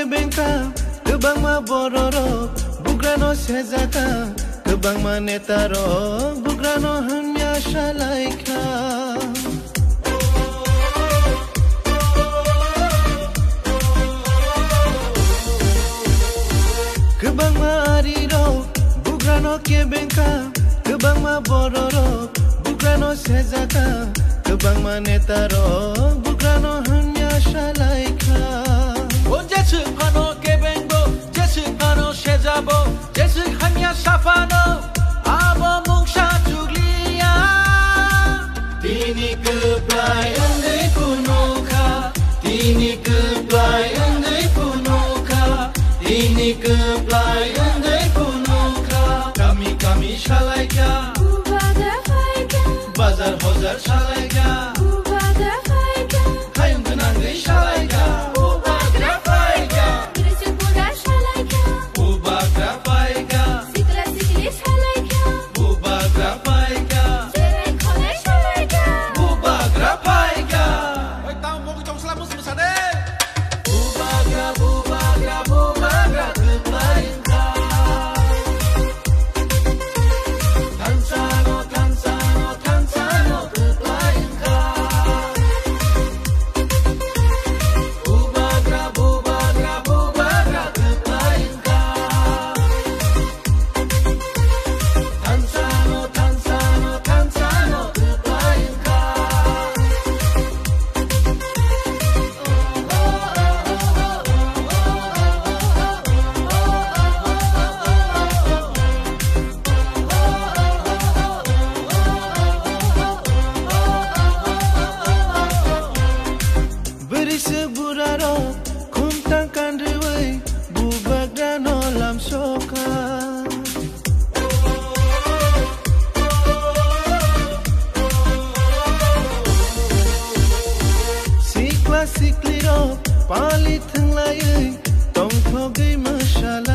bengka kebang ma bororo bugrano sezaka kebang ma netaro bugrano hanya shalaika kebang ma ariro bugrano bengka kebang ma bororo bugrano sezaka kebang ma netaro bugrano hanya shalaika Jesu hano kebengo, Jesu hano shezabo, Jesu hanya safano, abo mungsha juglia. Tini keplayan de punuka, tini keplayan de punuka, tini keplayan de punuka. Kami shalaika, bazar hozar shalaika, hayung tenang shalaika. Seburaro kuntangkan dewe bubak dan olam soka sikla sikliro palit teng layai tong thogai masala